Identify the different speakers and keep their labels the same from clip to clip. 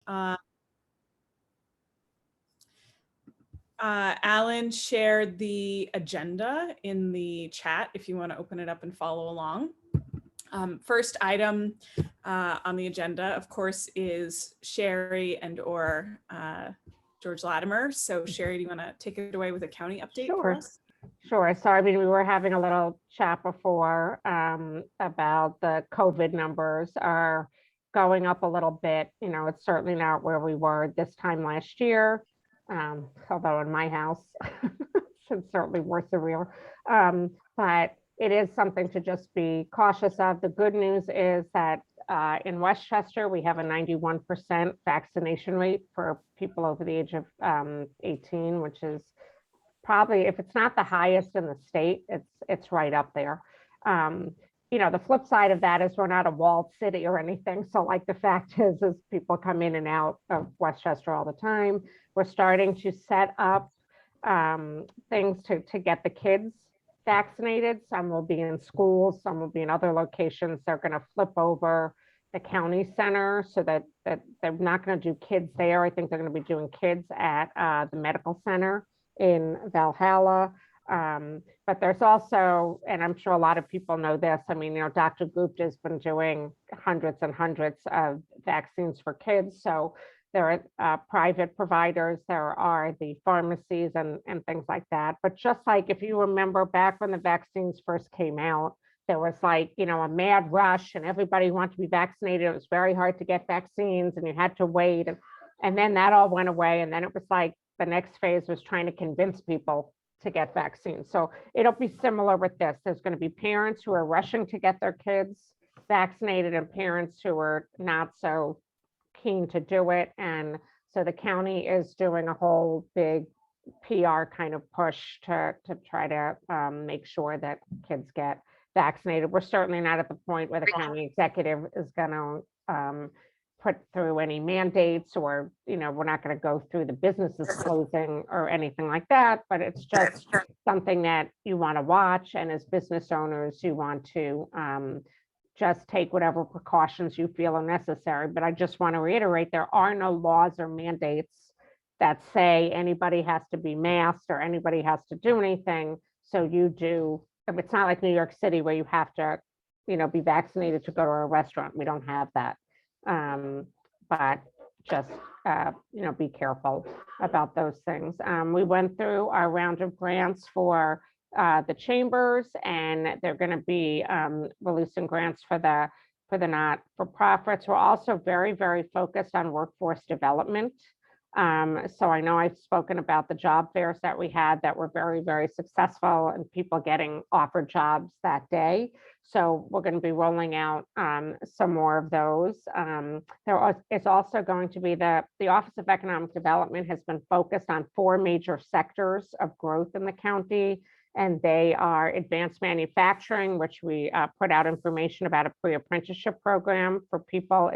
Speaker 1: Uh, Alan shared the agenda in the chat if you want to open it up and follow along. First item on the agenda, of course, is Sherry and or George Latimer. So Sherry, do you want to take it away with a county update for us?
Speaker 2: Sure. So, I mean, we were having a little chat before about the COVID numbers are going up a little bit. You know, it's certainly not where we were this time last year, although in my house, it's certainly more surreal. But it is something to just be cautious of. The good news is that in Westchester, we have a 91% vaccination rate for people over the age of 18, which is probably, if it's not the highest in the state, it's right up there. You know, the flip side of that is we're not a walled city or anything. So like the fact is people come in and out of Westchester all the time. We're starting to set up things to get the kids vaccinated. Some will be in schools, some will be in other locations. They're going to flip over the county center so that they're not going to do kids there. I think they're going to be doing kids at the medical center in Valhalla. But there's also, and I'm sure a lot of people know this, I mean, you know, Dr. Gupta has been doing hundreds and hundreds of vaccines for kids. So there are private providers, there are the pharmacies and things like that. But just like if you remember back when the vaccines first came out, there was like, you know, a mad rush and everybody wanted to be vaccinated. It was very hard to get vaccines and you had to wait. And then that all went away. And then it was like the next phase was trying to convince people to get vaccines. So it'll be similar with this. There's going to be parents who are rushing to get their kids vaccinated and parents who are not so keen to do it. And so the county is doing a whole big PR kind of push to try to make sure that kids get vaccinated. We're certainly not at the point where the county executive is going to put through any mandates or, you know, we're not going to go through the businesses closing or anything like that, but it's just something that you want to watch. And as business owners, you want to just take whatever precautions you feel are necessary. But I just want to reiterate, there are no laws or mandates that say anybody has to be masked or anybody has to do anything. So you do, it's not like New York City where you have to, you know, be vaccinated to go to a restaurant. We don't have that. But just, you know, be careful about those things. We went through our round of grants for the chambers, and they're going to be releasing grants for the not-for-profits. We're also very, very focused on workforce development. So I know I've spoken about the job fairs that we had that were very, very successful and people getting offered jobs that day. So we're going to be rolling out some more of those. There is also going to be the Office of Economic Development has been focused on 4 major sectors of growth in the county. And they are advanced manufacturing, which we put out information about a pre-apprenticeship program for people.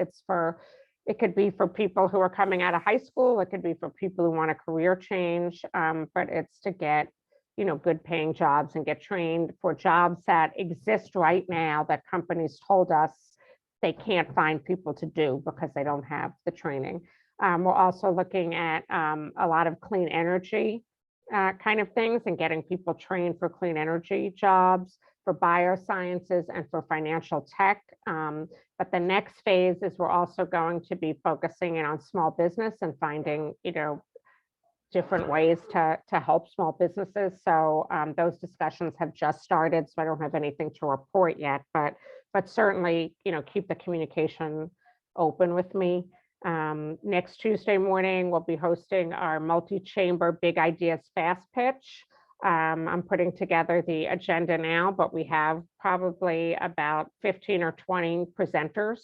Speaker 2: It could be for people who are coming out of high school. It could be for people who want a career change, but it's to get, you know, good paying jobs and get trained for jobs that exist right now that companies told us they can't find people to do because they don't have the training. We're also looking at a lot of clean energy kind of things and getting people trained for clean energy jobs, for biosciences, and for financial tech. But the next phase is we're also going to be focusing in on small business and finding, you know, different ways to help small businesses. So those discussions have just started, so I don't have anything to report yet, but certainly, you know, keep the communication open with me. Next Tuesday morning, we'll be hosting our multi-chamber Big Ideas Fast Pitch. I'm putting together the agenda now, but we have probably about 15 or 20 presenters.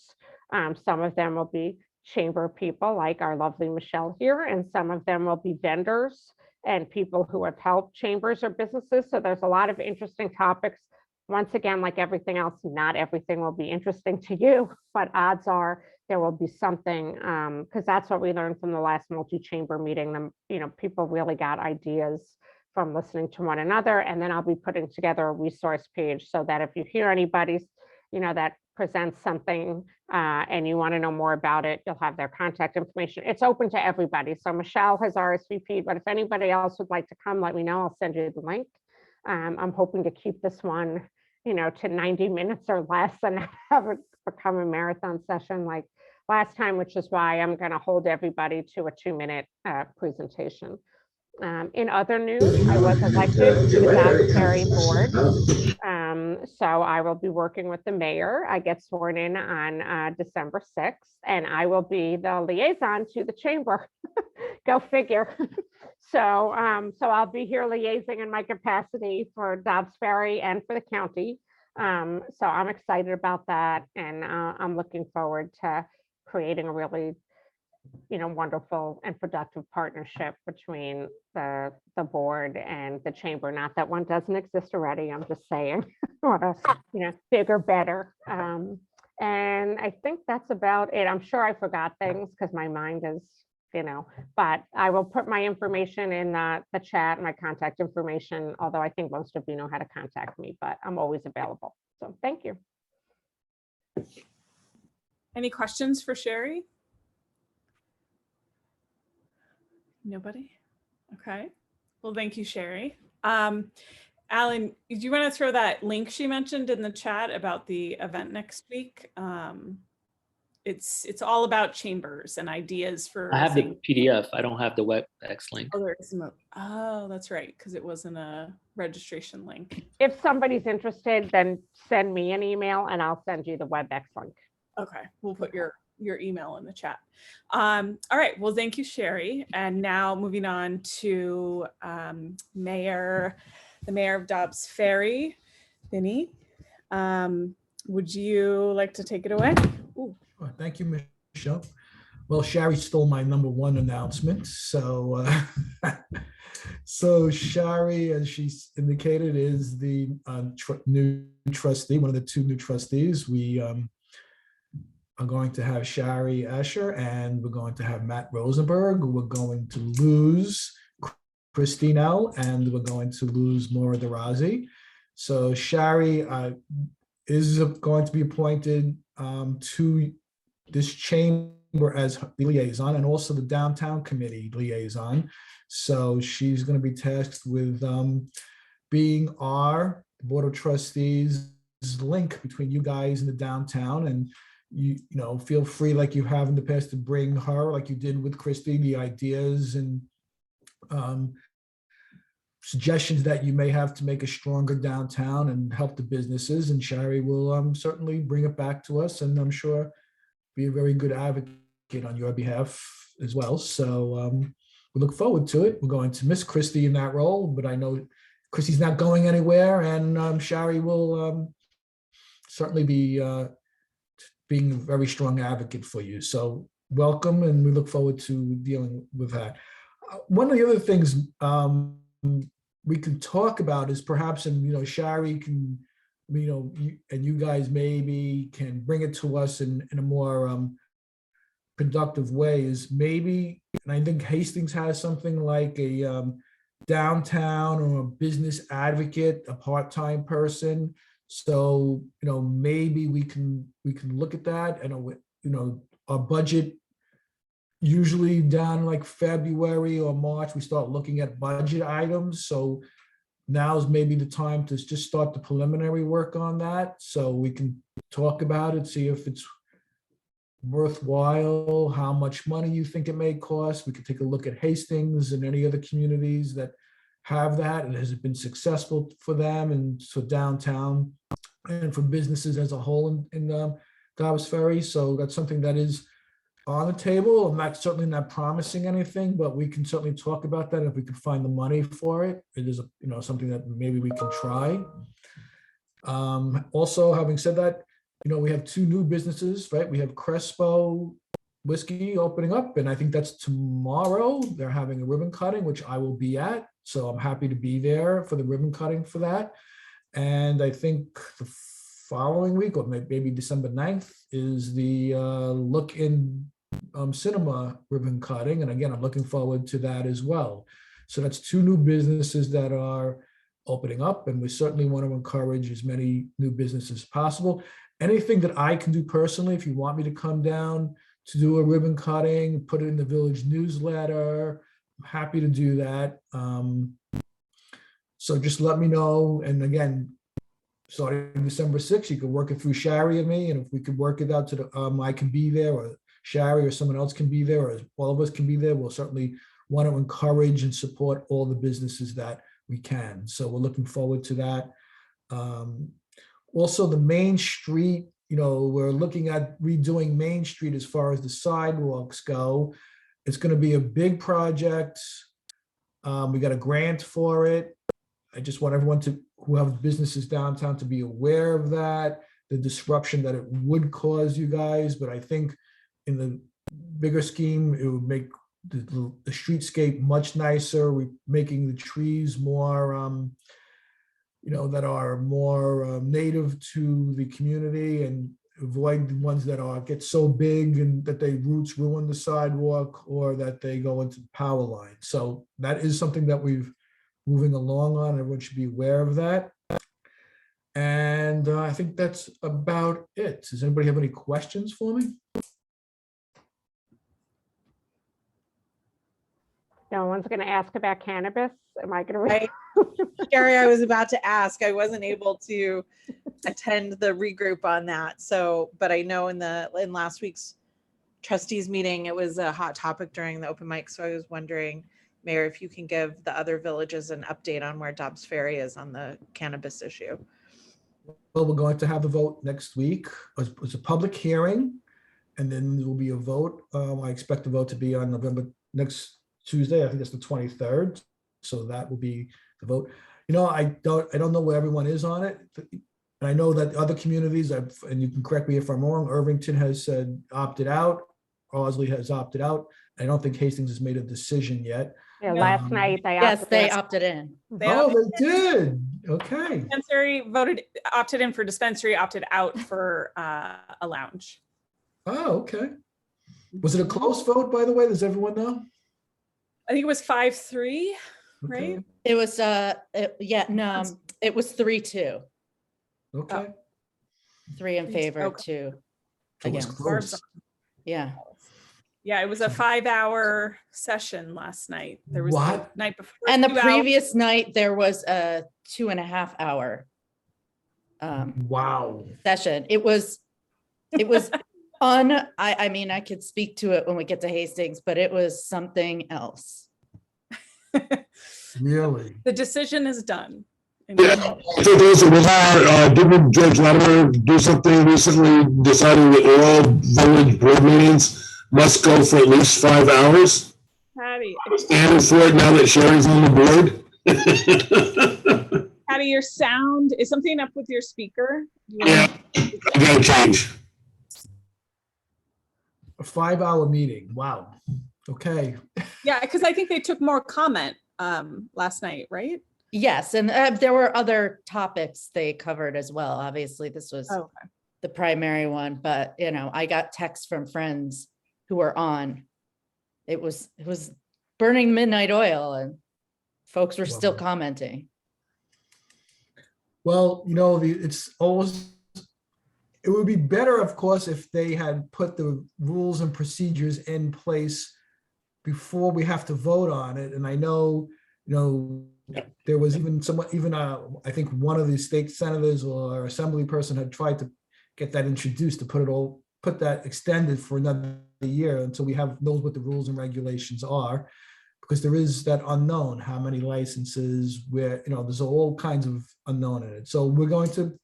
Speaker 2: Some of them will be chamber people like our lovely Michelle here, and some of them will be vendors and people who have helped chambers or businesses. So there's a lot of interesting topics. Once again, like everything else, not everything will be interesting to you, but odds are there will be something, because that's what we learned from the last multi-chamber meeting. You know, people really got ideas from listening to one another. And then I'll be putting together a resource page so that if you hear anybody, you know, that presents something and you want to know more about it, you'll have their contact information. It's open to everybody. So Michelle has RSVP'd, but if anybody else would like to come, let me know. I'll send you the link. I'm hoping to keep this one, to 90 minutes or less and have it become a marathon session like last time, which is why I'm going to hold everybody to a 2-minute presentation. In other news, I was elected to the Dobbs Ferry board. So I will be working with the mayor. I get sworn in on December 6th, and I will be the liaison to the chamber. Go figure. So I'll be here liaising in my capacity for Dobbs Ferry and for the county. So I'm excited about that, and I'm looking forward to creating a really wonderful and productive partnership between the board and the chamber. Not that one doesn't exist already, I'm just saying, bigger, better. And I think that's about it. I'm sure I forgot things because my mind is, but I will put my information in the chat, my contact information, although I think most of you know how to contact me, but I'm always available. So thank you.
Speaker 1: Any questions for Sherry? Nobody? Okay. Well, thank you, Sherry. Alan, do you want to throw that link she mentioned in the chat about the event next week? It's all about chambers and ideas for.
Speaker 3: I have the PDF. I don't have the WebEx link.
Speaker 1: Oh, there is oh, that's right, because it wasn't a registration link.
Speaker 2: If somebody's interested, then send me an email and I'll send you the WebEx link.
Speaker 1: Okay, we'll put your email in the chat. All right, well, thank you, Sherry. And now moving on to the mayor of Dobbs Ferry, Vinny. Would you like to take it away? Ooh.
Speaker 4: Oh, thank you, Michelle. Well, Sherry stole my #1 announcement. So, so Sherry, as she's indicated, is the new trustee, one of the 2 new trustees. We are going to have Shari Escher and we're going to have Matt Rosenberg. We're going to lose Christine L. and we're going to lose Maura DeRozzi. So Shari is going to be appointed to this chamber as the liaison and also the downtown committee liaison. So she's going to be tasked with being our board of trustees link between you guys and the downtown. And you know, feel free, like you have in the past, to bring her, like you did with Christy, the ideas and suggestions that you may have to make a stronger downtown and help the businesses. And Shari will certainly bring it back to us, and I'm sure be a very good advocate on your behalf as well. So we look forward to it. We're going to miss Christy in that role, but I know Christy's not going anywhere, and Shari will certainly be being a very strong advocate for you. So welcome, and we look forward to dealing with that. One of the other things we can talk about is perhaps, and Shari can, and you guys maybe can bring it to us in a more productive way, is maybe, and I think Hastings has something like a downtown or a business advocate, a part-time person. So, maybe we can look at that. And, our budget, usually down like February or March, we start looking at budget items. So now's maybe the time to just start the preliminary work on that. So we can talk about it, see if it's worthwhile, how much money you think it may cost. We could take a look at Hastings and any other communities that have that, and has it been successful for them and so downtown and for businesses as a whole in Dobbs Ferry. So that's something that is on the table. I'm certainly not promising anything, but we can certainly talk about that if we can find the money for it. It is something that maybe we can try. Also, having said that, we have 2 new businesses, right? We have Crespo Whiskey opening up, and I think that's tomorrow. They're having a ribbon cutting, which I will be at. So I'm happy to be there for the ribbon cutting for that. And I think the following week, or maybe December 9th, is the Look In Cinema ribbon cutting. And again, I'm looking forward to that as well. So that's 2 new businesses that are opening up, and we certainly want to encourage as many new businesses as possible. anything that I can do personally, if you want me to come down to do a ribbon cutting, put it in the village newsletter, I'm happy to do that. So just let me know. And again, starting December 6th, you can work it through Shari and me. And if we could work it out to the, I can be there, or Shari or someone else can be there, or all of us can be there, we'll certainly want to encourage and support all the businesses that we can. So we're looking forward to that. Also, the Main Street, we're looking at redoing Main Street as far as the sidewalks go. It's going to be a big project. We got a grant for it. I just want everyone who have businesses downtown to be aware of that, the disruption that it would cause you guys. But I think in the bigger scheme, it would make the streetscape much nicer. We're making the trees more, that are more native to the community, and avoid the ones that get so big and that they roots ruin the sidewalk or that they go into the power line. So that is something that we've moving along on. Everyone should be aware of that. And I think that's about it. Does anybody have any questions for me?
Speaker 2: No one's going to ask about cannabis. Am I going to?
Speaker 5: Sherry, I was about to ask. I wasn't able to attend the regroup on that. So, but I know in last week's trustees meeting, it was a hot topic during the open mic. So I was wondering, Mayor, if you can give the other villages an update on where Dobbs Ferry is on the cannabis issue.
Speaker 4: Well, we're going to have a vote next week. It's a public hearing, and then there will be a vote. I expect the vote to be on next Tuesday. I think it's the 23rd. So that will be the vote. I don't know where everyone is on it. And I know that other communities, and you can correct me if I'm wrong, Irvington has said opted out. Owsley has opted out. I don't think Hastings has made a decision yet.
Speaker 2: Yeah, last night they
Speaker 6: Yes,
Speaker 2: opted
Speaker 6: they
Speaker 2: in.
Speaker 6: opted in.
Speaker 4: They did. Okay.
Speaker 1: Dispensary opted in for dispensary, opted out for a lounge.
Speaker 4: Oh, okay. Was it a close vote, by the way? Does everyone know?
Speaker 1: I think it was 5-3,
Speaker 4: Okay.
Speaker 1: right?
Speaker 6: It was, it was 3-2,
Speaker 4: Okay.
Speaker 6: 3 in favor,
Speaker 1: Okay.
Speaker 6: 2
Speaker 4: It was
Speaker 6: against.
Speaker 4: close.
Speaker 6: Yeah.
Speaker 1: Yeah, it was a 5-hour session last night. There was
Speaker 4: What?
Speaker 1: the night before.
Speaker 6: And the
Speaker 1: 2 hours.
Speaker 6: previous night, there was a 2.5 hour
Speaker 4: Wow.
Speaker 6: session. It was I mean, I could speak to it when we get to Hastings, but it was something else.
Speaker 4: Really?
Speaker 1: The decision is done.
Speaker 7: Yeah, for those that were didn't George Latimer do something recently deciding that all village board meetings must go for at least 5 hours?
Speaker 1: Patty,
Speaker 7: Standing for it now that Sherry's on the board?
Speaker 1: Patty, your sound, is something up with your speaker?
Speaker 7: Yeah, I gotta change.
Speaker 4: A 5-hour meeting. Wow. Okay.
Speaker 1: Yeah, because I think they took more comment last night, right?
Speaker 6: Yes, and there were other topics they covered as well. Obviously, this was
Speaker 1: Oh, okay.
Speaker 6: the primary one, but I got texts from friends who were on. It was burning midnight oil, and folks were still
Speaker 4: Wow.
Speaker 6: commenting.
Speaker 4: Well, it's always, it would be better, of course, if they had put the rules and procedures in place before we have to vote on it. And I know, there was even I think one of the state senators or assembly person had tried to get that introduced, to put that extended for another year until we knows what the rules and regulations are, because there is that unknown, how many licenses, where, there's all kinds of unknown in it. So we're going to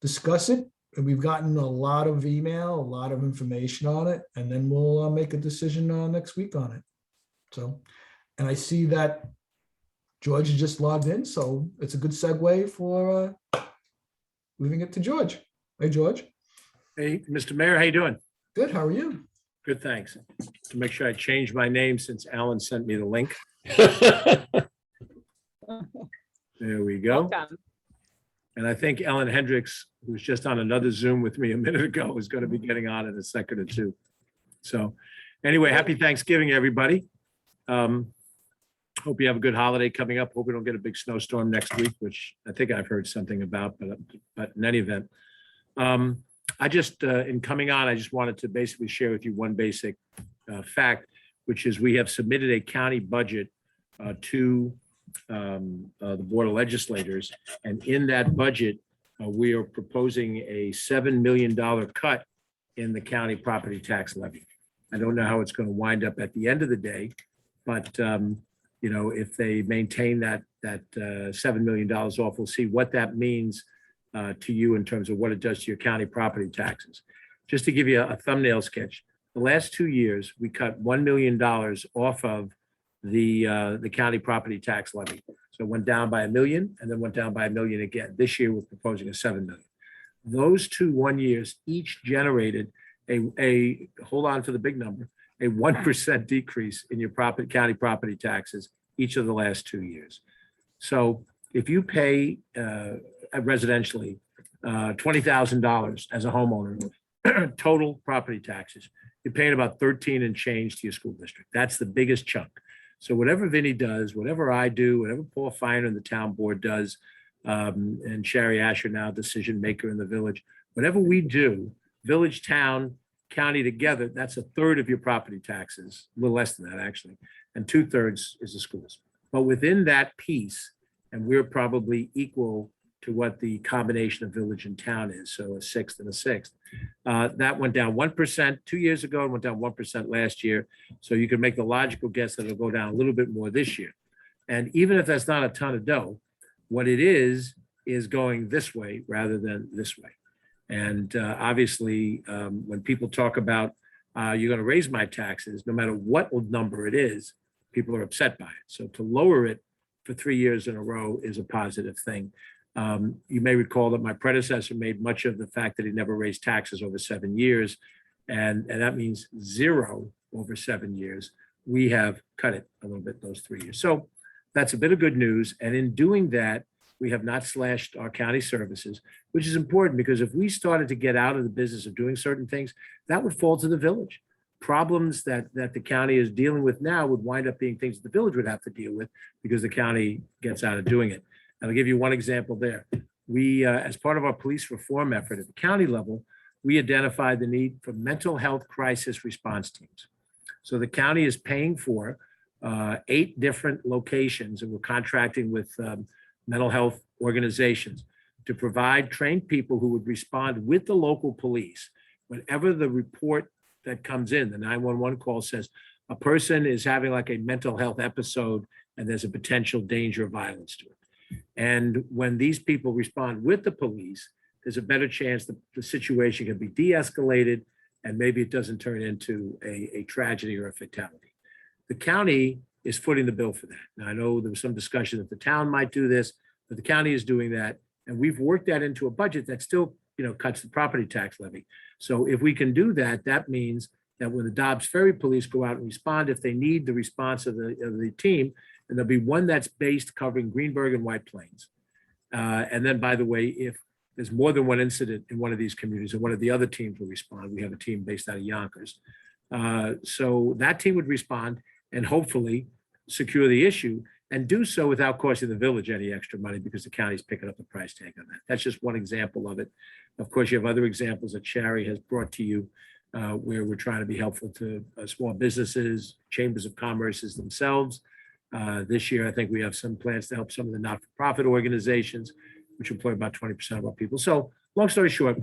Speaker 4: discuss it, and we've gotten a lot of email, a lot of information on it, and then we'll make a decision next week on it. So, and I see that George just logged in, so it's a good segue for leaving it to George. Hey, George.
Speaker 8: Hey, Mr. Mayor, how you doing?
Speaker 4: Good, how are you?
Speaker 8: Good, thanks. To make sure I changed my name since Alan sent me the link. There we go.
Speaker 1: Done.
Speaker 8: And I think Ellen Hendricks, who's just on another Zoom with me a minute ago, is going to be getting on in a second or two. So anyway, happy Thanksgiving, everybody. Hope you have a good holiday coming up. Hope we don't get a big snowstorm next week, which I think I've heard something about, but in any event, I just, in coming on, I just wanted to basically share with you one basic fact, which is we have submitted a county budget to the Board of Legislators. And in that budget, we are proposing a $7 million cut in the county property tax levy. I don't know how it's going to wind up at the end of the day, but you know, if they maintain that $7 million off, we'll see what that means to you in terms of what it does to your county property taxes. Just to give you a thumbnail sketch, the last 2 years, we cut $1 million off of the county property tax levy. So it went down by $1 million and then went down by $1 million again. This year, we're proposing a $7 million. Those 2 1 years each generated a hold on to the big number, a 1% decrease in your county property taxes each of the last 2 years. So if you pay residentially $20,000 as a homeowner, total property taxes, you're paying about 13 and change to your school district. That's the biggest chunk. So whatever Vinny does, whatever I do, whatever Paul Feiner and the town board does, and Sherry Asher now decision maker in the village, whatever we do, village, town, county together, that's 1/3 of your property taxes, a little less than that actually, and 2/3 is the schools. But within that piece, and we're probably equal to what the combination of village and town is, so a 1/6 and a 1/6. That went down 1% 2 years ago and went down 1% last year. So you can make the logical guess that it'll go down a little bit more this year. And even if that's not a ton of dough, what it is going this way rather than this way. And obviously, when people talk about you're going to raise my taxes, no matter what number it is, people are upset by it. So to lower it for 3 years in a row is a positive thing. You may recall that my predecessor made much of the fact that he never raised taxes over 7 years, and that means 0 over 7 years. We have cut it a little bit those 3 years. So that's a bit of good news. And in doing that, we have not slashed our county services, which is important because if we started to get out of the business of doing certain things, that would fall to the village. Problems that the county is dealing with now would wind up being things that the village would have to deal with because the county gets out of doing it. And I'll give you one example there. We, as part of our police reform effort at the county level, we identified the need for mental health crisis response teams. So the county is paying for 8 different locations, and we're contracting with mental health organizations to provide trained people who would respond with the local police whenever the report that comes in, the 911 call says a person is having like a mental health episode and there's a potential danger of violence to it. And when these people respond with the police, there's a better chance that the situation can be de-escalated and maybe it doesn't turn into a tragedy or a fatality. The county is footing the bill for that. Now, I know there was some discussion that the town might do this, but the county is doing that. And we've worked that into a budget that still, cuts the property tax levy. So if we can do that, that means that when the Dobbs Ferry police go out and respond, if they need the response of the team, and there'll be one that's based covering Greenberg and White Plains. And then, by the way, if there's more than one incident in one of these communities, and one of the other teams will respond, we have a team based out of Yonkers. So that team would respond and hopefully secure the issue and do so without costing the village any extra money because the county's picking up the price tag on that. That's just one example of it. Of course, you have other examples that Sherry has brought to you where we're trying to be helpful to small businesses, chambers of commerces themselves. This year, I think we have some plans to help some of the not-for-profit organizations, which employ about 20% of our people. So long story short,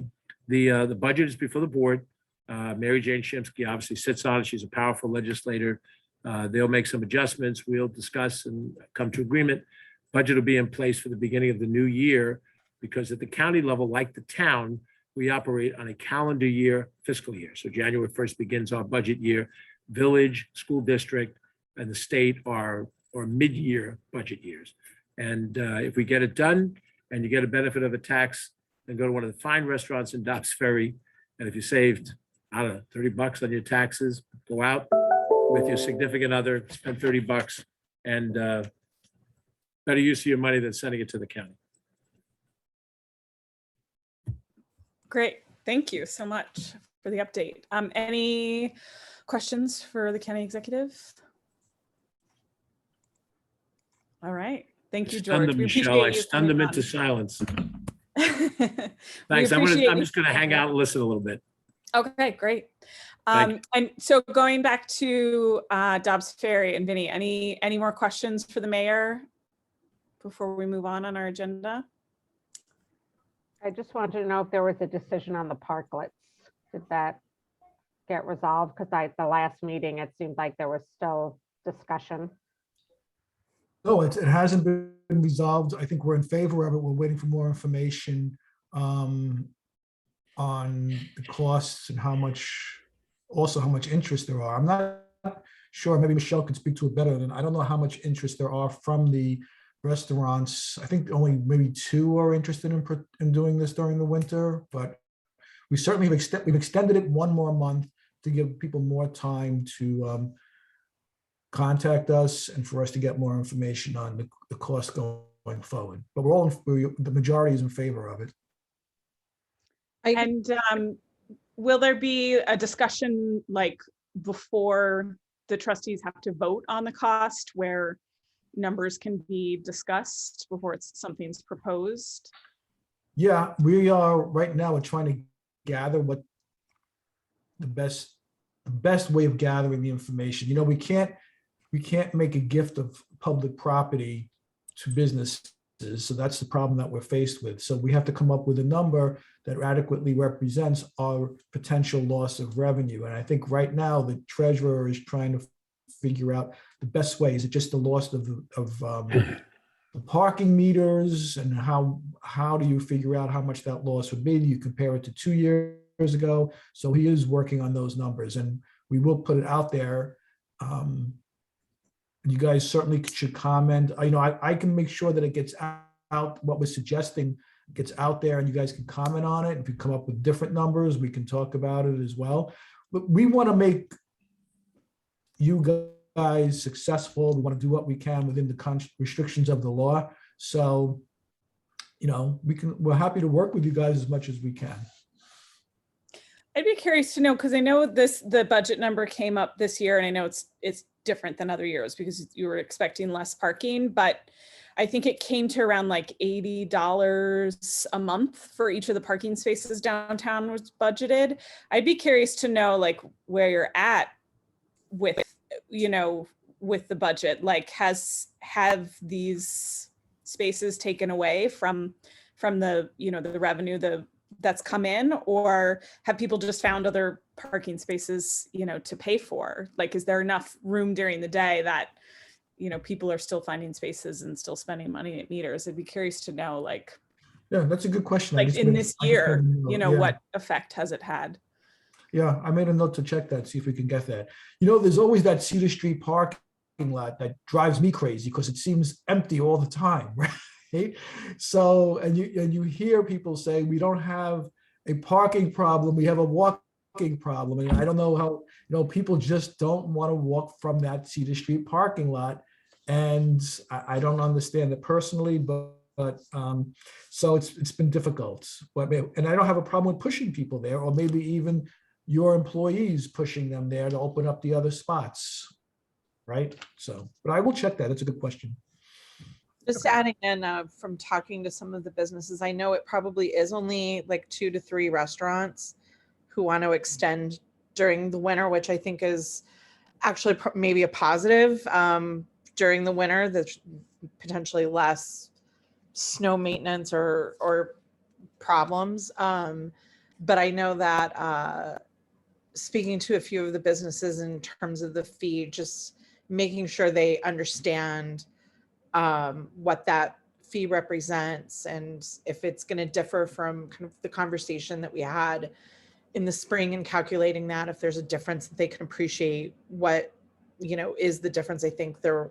Speaker 8: the budget is before the board. Mary Jane Shimsky obviously sits on it. She's a powerful legislator. They'll make some adjustments. We'll discuss and come to agreement. Budget will be in place for the beginning of the new year because at the county level, like the town, we operate on a calendar year, fiscal year. So January 1st begins our budget year. Village, school district, and the state are mid-year budget years. And if we get it done and you get a benefit of a tax, then go to one of the fine restaurants in Dobbs Ferry. And if you saved, I don't know, $30 on your taxes, go out with your significant other, spend $30 and better use of your money than sending it to the county.
Speaker 1: Great. Thank you so much for the update. Any questions for the county executive? All right. Thank you,
Speaker 8: Stunned
Speaker 1: George.
Speaker 8: them,
Speaker 1: We
Speaker 8: Michelle.
Speaker 1: appreciate
Speaker 8: I
Speaker 1: you
Speaker 8: stunned them
Speaker 1: coming
Speaker 8: into silence.
Speaker 1: on.
Speaker 8: Thanks. I'm
Speaker 1: appreciate you
Speaker 8: just gonna
Speaker 1: being
Speaker 8: hang
Speaker 1: here.
Speaker 8: out and listen a little bit.
Speaker 1: Okay, great.
Speaker 8: Thank
Speaker 1: And so going back to Dobbs Ferry and Vinny, any more questions for the mayor before we move on our agenda?
Speaker 2: I just wanted to know if there was a decision on the parklets. Did that get resolved? Because the last meeting, it seemed like there was still discussion.
Speaker 4: No, it hasn't been resolved. I think we're in favor of it. We're waiting for more information on the costs and how much interest there are. I'm not sure, maybe Michelle could speak to it better than, I don't know how much interest there are from the restaurants. I think only maybe 2 are interested in doing this during the winter, but we certainly have we've extended it 1 more month to give people more time to contact us and for us to get more information on the cost going forward. But the majority is in favor of it.
Speaker 1: And will there be a discussion like before the trustees have to vote on the cost where numbers can be discussed before something's proposed?
Speaker 4: Yeah, we are right now, we're trying to gather what the best way of gathering the information. You know, we can't make a gift of public property to businesses. So that's the problem that we're faced with. So we have to come up with a number that adequately represents our potential loss of revenue. And I think right now the treasurer is trying to figure out the best way. Is it just the loss of the parking meters, and how do you figure out how much that loss would be? You compare it to 2 years ago. So he is working on those numbers, and we will put it out there. You guys certainly should comment. You know, I can make sure that it gets out, what we're suggesting gets out there, and you guys can comment on it. If you come up with different numbers, we can talk about it as well. But we want to make you guys successful. We want to do what we can within the restrictions of the law. So, you know, we're happy to work with you guys as much as we can.
Speaker 1: I'd be curious to know, because I know the budget number came up this year, and I know it's different than other years because you were expecting less parking, but I think it came to around like $80 a month for each of the parking spaces downtown was budgeted. I'd be curious to know like where you're at with, you know, with the budget. Like have these spaces taken away from the, you know, the revenue that's come in, or have people just found other parking spaces, you know, to pay for? Like, is there enough room during the day that, you know, people are still finding spaces and still spending money at meters? I'd be curious to know, like,
Speaker 4: Yeah, that's a good question.
Speaker 1: like in this year, you know,
Speaker 4: yeah.
Speaker 1: what effect has it had?
Speaker 4: Yeah, I made a note to check that, see if we can get that. You know, there's always that Cedar Street parking lot that drives me crazy because it seems empty all the time, right? So, and you hear people say, we don't have a parking problem, we have a walking problem. And I don't know how, you know, people just don't want to walk from that Cedar Street parking lot. And I don't understand it personally, but so it's been difficult. And I don't have a problem with pushing people there, or maybe even your employees pushing them there to open up the other spots, right? So, but I will check that. It's a good question.
Speaker 5: Just adding in from talking to some of the businesses, I know it probably is only like 2 to 3 restaurants who want to extend during the winter, which I think is actually maybe a positive. During the winter, there's potentially less snow maintenance or problems. But I know that speaking to a few of the businesses in terms of the fee, just making sure they understand what that fee represents, and if it's going to differ from kind of the conversation that we had in the spring and calculating that, if there's a difference that they can appreciate what, you know, is the difference. I think there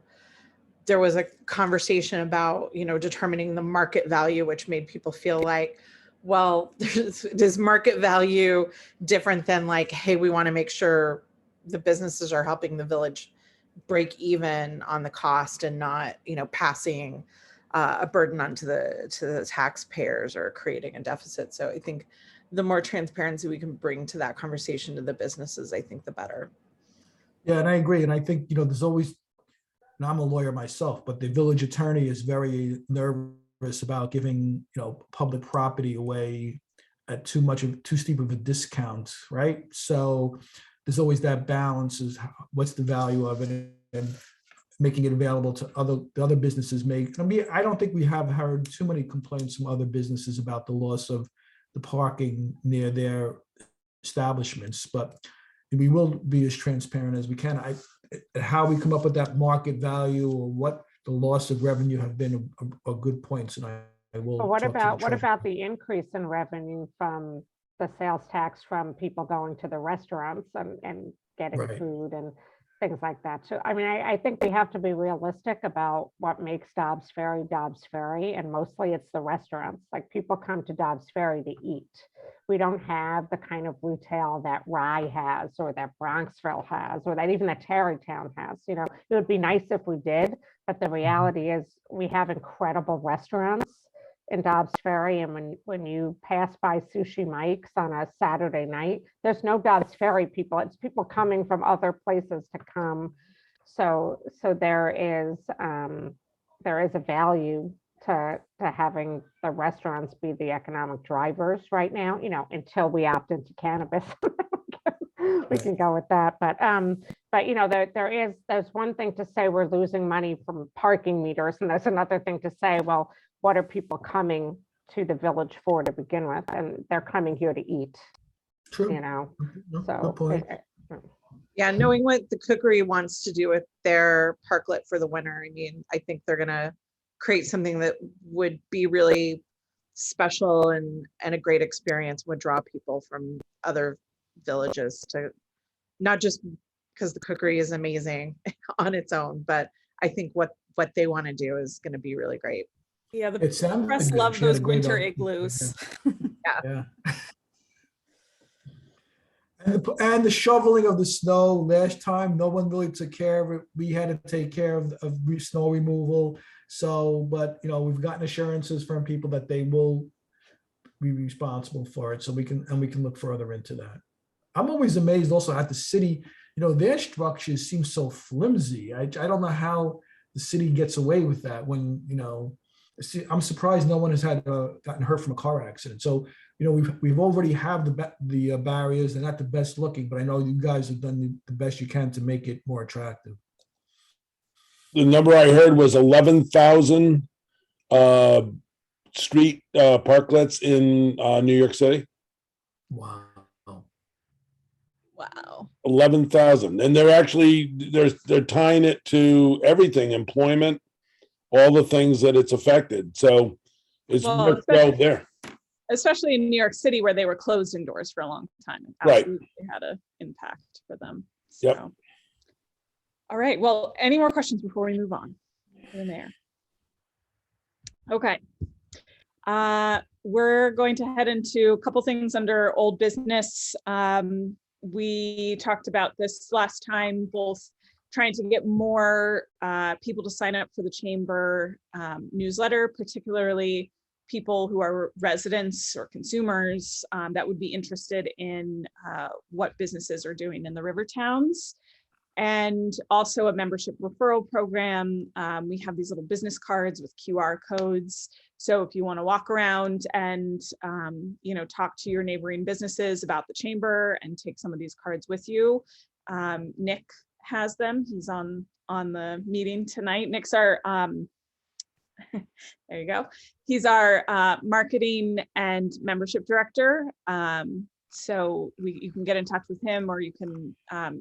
Speaker 5: was a conversation about, you know, determining the market value, which made people feel like, well, is market value different than like, hey, we want to make sure the businesses are helping the village break even on the cost and not, you know, passing a burden onto the taxpayers or creating a deficit. So I think the more transparency we can bring to that conversation to the businesses, I think the better.
Speaker 4: Yeah, and I agree. And I think, you know, there's always, and I'm a lawyer myself, but the village attorney is very nervous about giving, public property away at too steep of a discount, right? So there's always that balance is what's the value of it, and making it available to the other businesses I don't think we have heard too many complaints from other businesses about the loss of the parking near their establishments, but we will be as transparent as we can. How we come up with that market value or what the loss of revenue have been are good points, and I will.
Speaker 2: But what
Speaker 4: talk to the
Speaker 2: about
Speaker 4: treasurer.
Speaker 2: the increase in revenue from the sales tax from people going to the restaurants and getting
Speaker 4: Right.
Speaker 2: food and things like that? So, I mean, I think we have to be realistic about what makes Dobbs Ferry, and mostly it's the restaurants. Like, people come to Dobbs Ferry to eat. We don't have the kind of retail that Rye has, or that Bronxville has, or that even that Tarrytown has. It would be nice if we did, but the reality is we have incredible restaurants in Dobbs Ferry, and when you pass by Sushi Mike's on a Saturday night, there's no Dobbs Ferry people. It's people coming from other places to come. So there is a value to having the restaurants be the economic drivers right now, until we opt into cannabis. We can go with that, but there's one thing to say we're losing money from parking meters, and there's another thing to say, well, what are people coming to the village for to begin with? And they're coming here to eat,
Speaker 4: True. No,
Speaker 2: so.
Speaker 4: good point.
Speaker 5: Yeah, knowing what the cookery wants to do with their parklet for the winter, I mean, I think they're gonna create something that would be really special and a great experience, would draw people from other villages to, not just because the cookery is amazing on its own, but I think what they want to do is going to be really great.
Speaker 1: Yeah, the
Speaker 4: It sounded
Speaker 1: press
Speaker 4: good.
Speaker 1: love
Speaker 4: She had
Speaker 1: those
Speaker 4: a great
Speaker 1: winter
Speaker 4: argument.
Speaker 1: igloos.
Speaker 4: Yeah. And the shoveling of the snow last time, no one really took care of it. We had to take care of snow removal. So, but we've gotten assurances from people that they will be responsible for it. So we can look further into that. I'm always amazed also at the city, their structures seem so flimsy. I don't know how the city gets away with that when, I'm surprised no one has gotten hurt from a car accident. So, we've already have the barriers. They're not the best looking, but I know you guys have done the best you can to make it more attractive.
Speaker 7: The number I heard was 11,000 street parklets in New York City.
Speaker 4: Wow.
Speaker 5: Wow.
Speaker 7: 11,000, and they're tying it to everything, employment, all the things that it's affected. So it's worked well there.
Speaker 1: Especially in New York City, where they were closed indoors for a long time. It
Speaker 7: Right.
Speaker 1: absolutely had an impact for them. So.
Speaker 7: Yep.
Speaker 1: All right. Well, any more questions before we move on to the mayor? Okay. We're going to head into a couple things under old business. We talked about this last time, both trying to get more people to sign up for the chamber newsletter, particularly people who are residents or consumers that would be interested in what businesses are doing in the river towns. And also a membership referral program. We have these little business cards with QR codes. So if you want to walk around and talk to your neighboring businesses about the chamber and take some of these cards with you, Nick has them. He's on the meeting tonight. Nick's our there you go. He's our marketing and membership director. So you can get in touch with him, or you can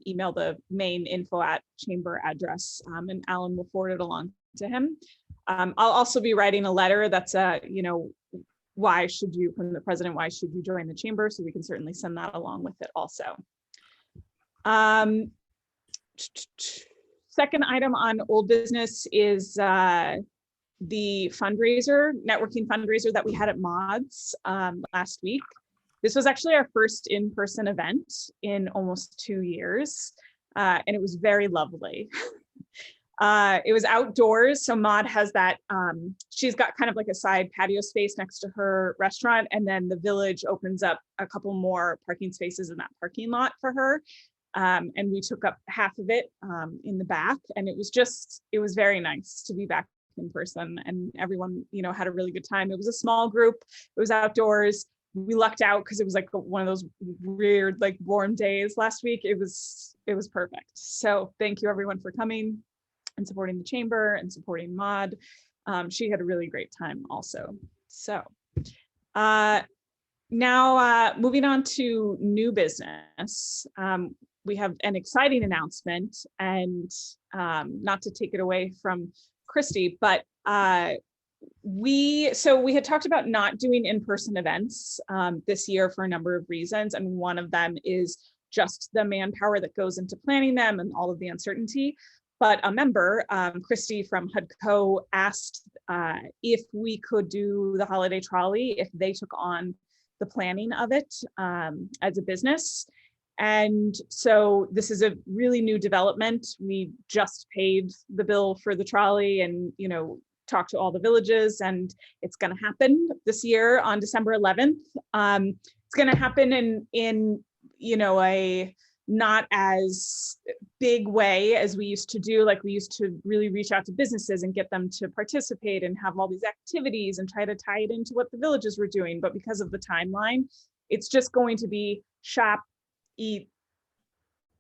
Speaker 1: email the main info@chamber address, and Alan will forward it along to him. I'll also be writing a letter that's why should you, from the president, why should you join the chamber? So we can certainly send that along with it also. Second item on old business is the networking fundraiser that we had at Mods last week. This was actually our first in-person event in almost 2 years, and it was very lovely. It was outdoors, so Maud has that, she's got kind of like a side patio space next to her restaurant, and then the village opens up a couple more parking spaces in that parking lot for her. And we took up half of it in the back, and it was very nice to be back in person, and everyone, you know, had a really good time. It was a small group. It was outdoors. We lucked out because it was like one of those weird, like warm days last week. It was perfect. So thank you everyone for coming and supporting the chamber and supporting Maud. She had a really great time also. So now moving on to new business. We have an exciting announcement, and not to take it away from Christy, but we had talked about not doing in-person events this year for a number of reasons, and one of them is just the manpower that goes into planning them and all of the uncertainty. But a member, Christy from HUDCO, asked if we could do the holiday trolley if they took on the planning of it as a business. And so this is a really new development. We just paid the bill for the trolley and, you know, talked to all the villages, and it's going to happen this year on December 11th. It's going to happen in, you know, a not as big way as we used to do. Like, we used to really reach out to businesses and get them to participate and have all these activities and try to tie it into what the villages were doing. But because of the timeline, it's just going to be shop, eat,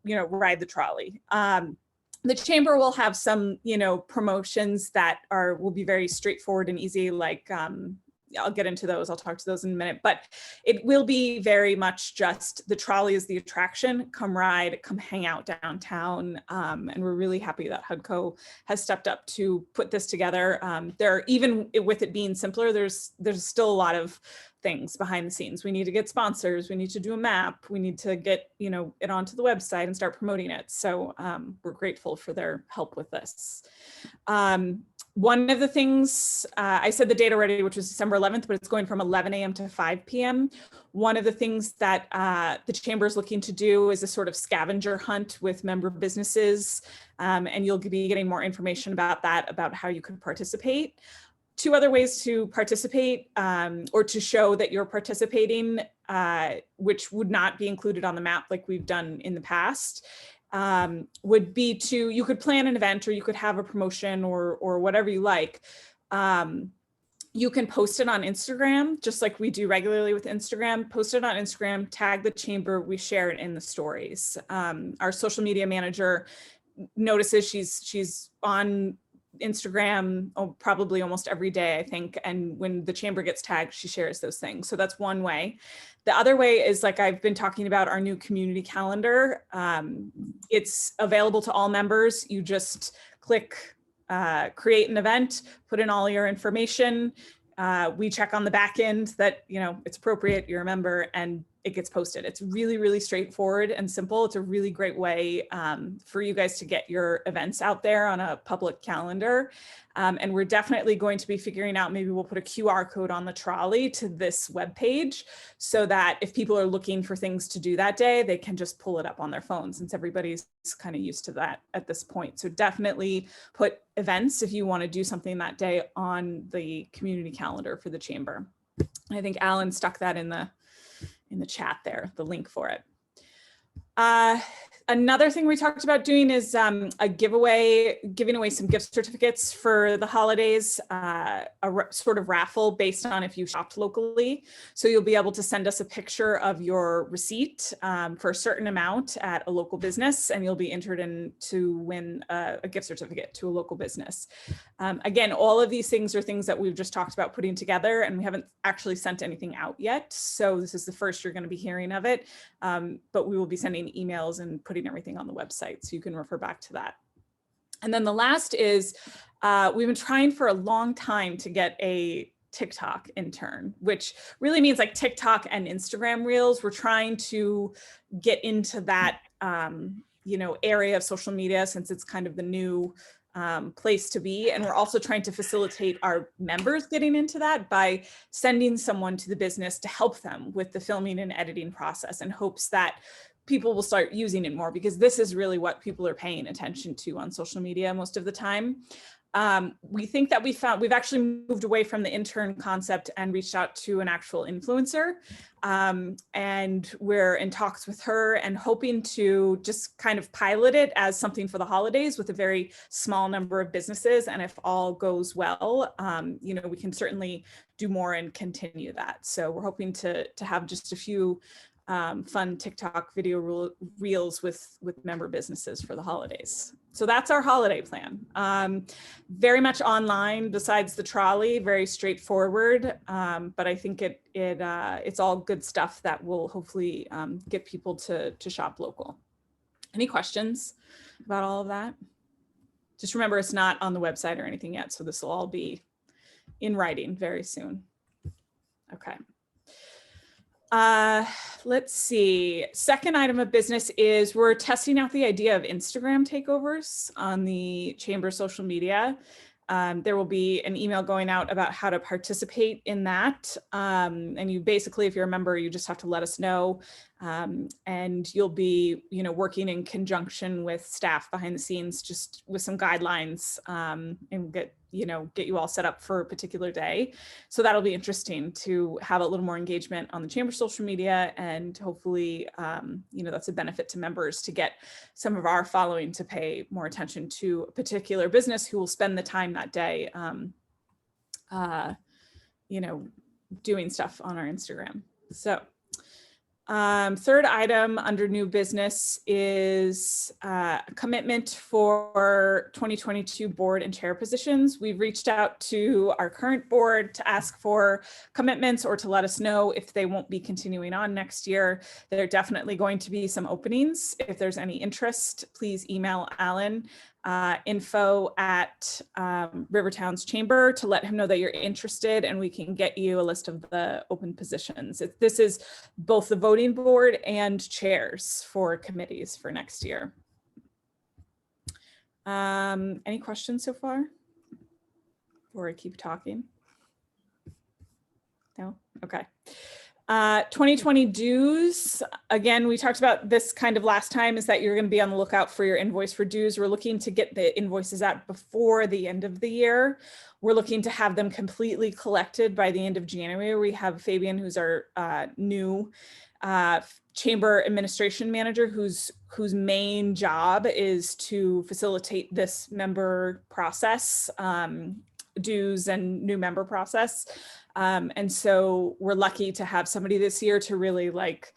Speaker 1: you know, ride the trolley. The chamber will have some, you know, promotions that will be very straightforward and easy, like I'll get into those. I'll talk to those in a minute, but it will be very much just the trolley is the attraction. Come ride, come hang out downtown. And we're really happy that HUDCO has stepped up to put this together. Even with it being simpler, there's still a lot of things behind the scenes. We need to get sponsors. We need to do a map. We need to get, you know, it onto the website and start promoting it. So we're grateful for their help with this. One of the things, I said the date already, which was December 11th, but it's going from 11 a.m. to 5 p.m. One of the things that the chamber is looking to do is a sort of scavenger hunt with member businesses. And you'll be getting more information about that, about how you could participate. Two other ways to participate or to show that you're participating, which would not be included on the map like we've done in the past, would be you could plan an event, or you could have a promotion or whatever you like. You can post it on Instagram, just like we do regularly with Instagram. Post it on Instagram, tag the chamber, we share it in the stories. Our social media manager notices she's on Instagram probably almost every day, I think. And when the chamber gets tagged, she shares those things. So that's one way. The other way is, like I've been talking about, our new community calendar. It's available to all members. You just click create an event, put in all your information. We check on the back end that, you know, it's appropriate, you're a member, and it gets posted. It's really, really straightforward and simple. It's a really great way for you guys to get your events out there on a public calendar. And we're definitely going to be figuring out, maybe we'll put a QR code on the trolley to this webpage, so that if people are looking for things to do that day, they can just pull it up on their phone, since everybody's kind of used to that at this point. So definitely put events, if you want to do something that day, on the community calendar for the chamber. I think Alan stuck that in the chat there, the link for it. Another thing we talked about doing is a giveaway, giving away some gift certificates for the holidays, a sort of raffle based on if you shopped locally. So you'll be able to send us a picture of your receipt for a certain amount at a local business, and you'll be entered in to win a gift certificate to a local business. Again, all of these things are things that we've just talked about putting together, and we haven't actually sent anything out yet. So this is the first you're going to be hearing of it, but we will be sending emails and putting everything on the website, so you can refer back to that. And then the last is we've been trying for a long time to get a TikTok intern, which really means like TikTok and Instagram Reels. We're trying to get into that you know, area of social media, since it's kind of the new place to be. And we're also trying to facilitate our members getting into that by sending someone to the business to help them with the filming and editing process, in hopes that people will start using it more, because this is really what people are paying attention to on social media most of the time. We think that we've actually moved away from the intern concept and reached out to an actual influencer. And we're in talks with her and hoping to just kind of pilot it as something for the holidays with a very small number of businesses. And if all goes well, you know, we can certainly do more and continue that. So we're hoping to have just a few fun TikTok video reels with member businesses for the holidays. So that's our holiday plan. Very much online besides the trolley, very straightforward. But I think it's all good stuff that will hopefully get people to shop local. Any questions about all of that? Just remember, it's not on the website or anything yet. So this will all be in writing very soon. Okay. Let's see. Second item of business is we're testing out the idea of Instagram takeovers on the chamber social media. There will be an email going out about how to participate in that. And you basically, if you're a member, you just have to let us know. And you'll be, you know, working in conjunction with staff behind the scenes, just with some guidelines, and get you all set up for a particular day. So that'll be interesting to have a little more engagement on the chamber social media, and hopefully, you know, that's a benefit to members to get some of our following to pay more attention to a particular business who will spend the time that day, you know, doing stuff on our Instagram. So third item under new business is a commitment for 2022 board and chair positions. We've reached out to our current board to ask for commitments or to let us know if they won't be continuing on next year. There are definitely going to be some openings. If there's any interest, please email Alan, info at Rivertown's Chamber, to let him know that you're interested, and we can get you a list of the open positions. This is both the voting board and chairs for committees for next year. Any questions so far? Before I keep talking? No? Okay. 2020 dues. Again, we talked about this kind of last time, is that you're going to be on the lookout for your invoice for dues. We're looking to get the invoices out before the end of the year. We're looking to have them completely collected by the end of January. We have Fabian, who's our new chamber administration manager, whose main job is to facilitate this member process, dues and new member process. And so we're lucky to have somebody this year to really like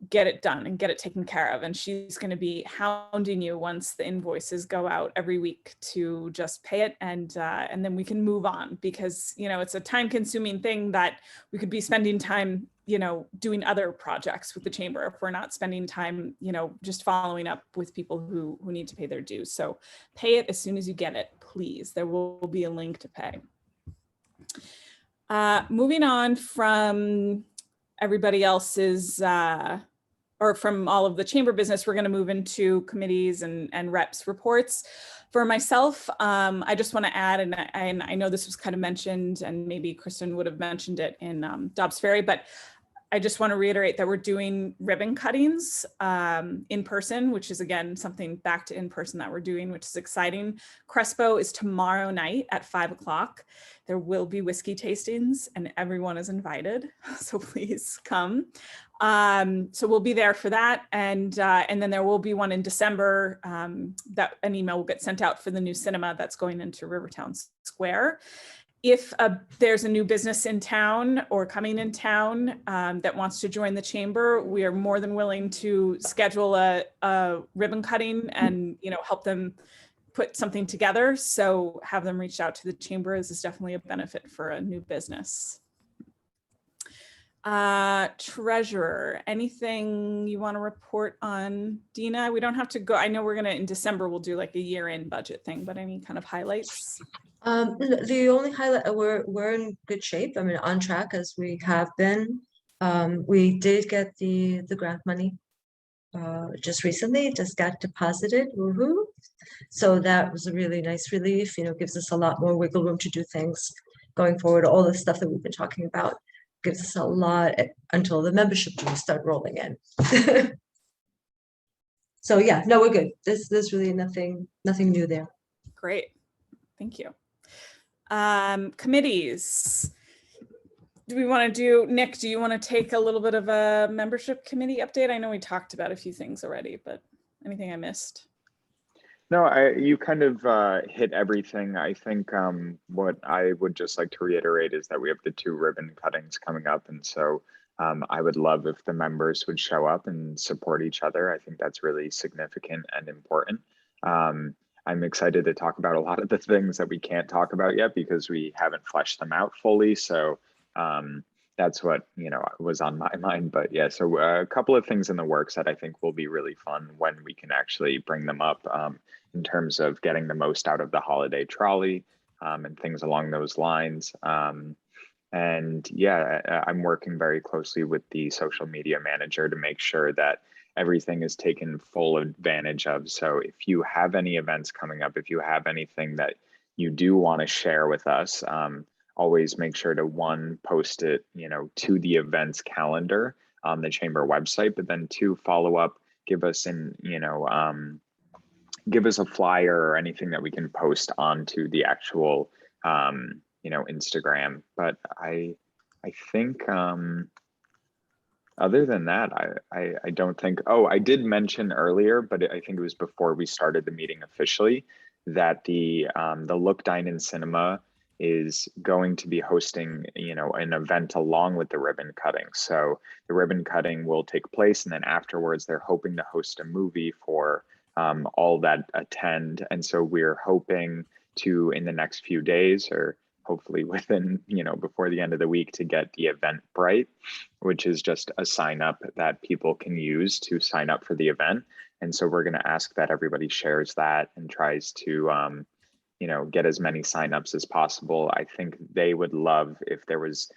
Speaker 1: get it done and get it taken care of. And she's going to be hounding you once the invoices go out every week to just pay it. And then we can move on, because, you know, it's a time consuming thing that we could be spending time, you know, doing other projects with the chamber if we're not spending time, you know, just following up with people who need to pay their dues. So pay it as soon as you get it, please. There will be a link to pay. Moving on from everybody else's, or from all of the chamber business, we're going to move into committees and reps reports. For myself, I just want to add, and I know this was kind of mentioned, and maybe Kristen would have mentioned it in Dobbs Ferry, but I just want to reiterate that we're doing ribbon cuttings in person, which is, again, something back to in person that we're doing, which is exciting. Crespo is tomorrow night at 5 o'clock. There will be whiskey tastings and everyone is invited, so please come. So we'll be there for that. And then there will be one in December that an email will get sent out for the new cinema that's going into Rivertown Square. If there's a new business in town or coming in town that wants to join the chamber, we are more than willing to schedule a ribbon cutting and, you know, help them put something together. So have them reach out to the chamber is definitely a benefit for a new business. Treasurer, anything you want to report on, Dina? We don't have to go. I know we're in December, we'll do like a year-end budget thing, but any kind of highlights?
Speaker 9: The only highlight, we're in good shape. I mean, on track as we have been. We did get the grant money just recently, just got deposited. Woohoo! So that was a really nice relief. You know, gives us a lot more wiggle room to do things going forward. All the stuff that we've been talking about gives us a lot until the membership dues start rolling in. So yeah, no, we're good. There's really nothing new there.
Speaker 1: Great. Thank you. Committees. Do we want to do, Nick, do you want to take a little bit of a membership committee update? I know we talked about a few things already, but anything I missed?
Speaker 10: No, you kind of hit everything. I think what I would just like to reiterate is that we have the 2 ribbon cuttings coming up. And so I would love if the members would show up and support each other. I think that's really significant and important. I'm excited to talk about a lot of the things that we can't talk about yet because we haven't fleshed them out fully. So that's what, was on my mind. But yeah, so a couple of things in the works that I think will be really fun when we can actually bring them up in terms of getting the most out of the holiday trolley and things along those lines. And yeah, I'm working very closely with the social media manager to make sure that everything is taken full advantage of. So if you have any events coming up, if you have anything that you do want to share with us, always make sure to post it, to the events calendar on the chamber website, but then 2, follow up, give us give us a flyer or anything that we can post onto the actual, Instagram. But I think, other than that, I don't think, I did mention earlier, but I think it was before we started the meeting officially, that the Look Dine and Cinema is going to be hosting, an event along with the ribbon cutting. So the ribbon cutting will take place, and then afterwards they're hoping to host a movie for all that attend. And so we're hoping to, in the next few days, or hopefully within, before the end of the week, to get the Eventbrite, which is just a sign up that people can use to sign up for the event. And so we're going to ask that everybody shares that and tries to, get as many signups as possible. I think they would love if there was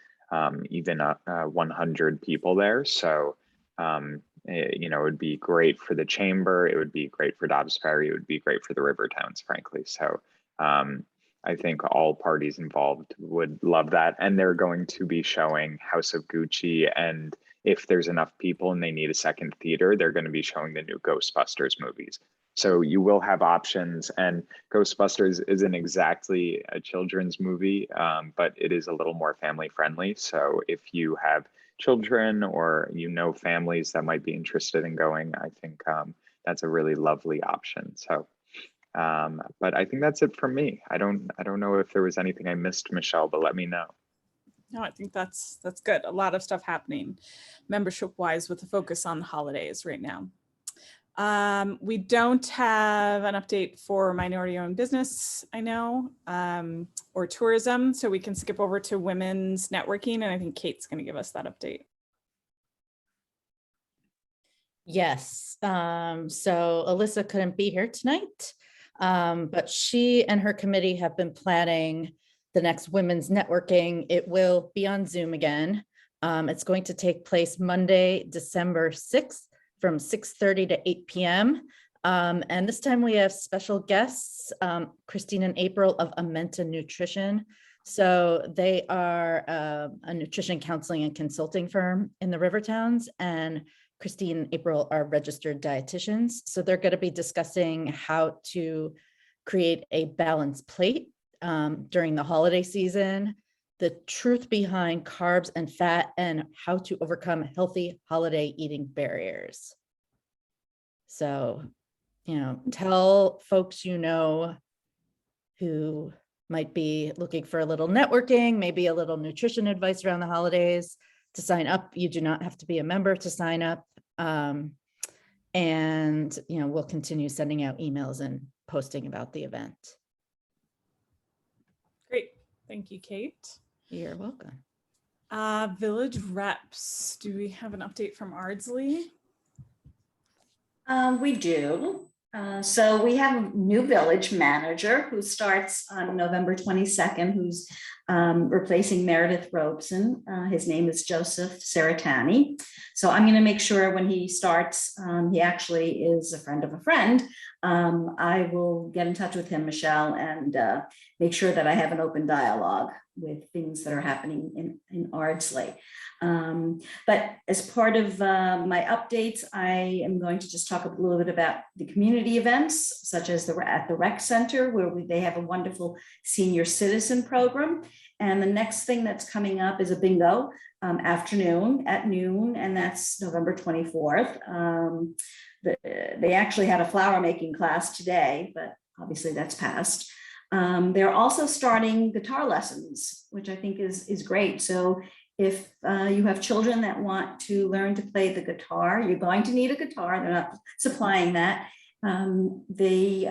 Speaker 10: even 100 people there. So, it would be great for the chamber. It would be great for Dobbs Ferry. It would be great for the river towns, frankly. So I think all parties involved would love that. And they're going to be showing House of Gucci. And if there's enough people and they need a second theater, they're going to be showing the new Ghostbusters movies. So you will have options, and Ghostbusters isn't exactly a children's movie, but it is a little more family friendly. So if you have children or families that might be interested in going, I think that's a really lovely option. So, but I think that's it from me. I don't know if there was anything I missed, Michelle, but let me know.
Speaker 1: No, I think that's good. A lot of stuff happening membership wise with the focus on the holidays right now. We don't have an update for minority owned business, I know, or tourism. So we can skip over to women's networking. And I think Kate's going to give us that update.
Speaker 6: Yes. So Alyssa couldn't be here tonight, but she and her committee have been planning the next women's networking. It will be on Zoom again. It's going to take place Monday, December 6th from 6:30 to 8 p.m. And this time we have special guests, Christine and April of Amenta Nutrition. So they are a nutrition counseling and consulting firm in the River Towns, and Christine and April are registered dietitians. So they're going to be discussing how to create a balanced plate during the holiday season, the truth behind carbs and fat, and how to overcome healthy holiday eating barriers. So, tell folks who might be looking for a little networking, maybe a little nutrition advice around the holidays, to sign up. You do not have to be a member to sign up. And, we'll continue sending out emails and posting about the event.
Speaker 1: Great. Thank you, Kate.
Speaker 6: You're welcome.
Speaker 1: Village reps. Do we have an update from Ardsley?
Speaker 11: We do. So we have a new village manager who starts on November 22nd, who's replacing Meredith Robeson. His name is Joseph Saratani. So I'm going to make sure when he starts, he actually is a friend of a friend, I will get in touch with him, Michelle, and make sure that I have an open dialogue with things that are happening in Ardsley. But as part of my updates, I am going to just talk a little bit about the community events, such as at the rec center, where they have a wonderful senior citizen program. And the next thing that's coming up is a bingo afternoon at noon, and that's November 24th. They actually had a flower making class today, but obviously that's passed. They're also starting guitar lessons, which I think is great. So if you have children that want to learn to play the guitar, you're going to need a guitar. They're not supplying that. They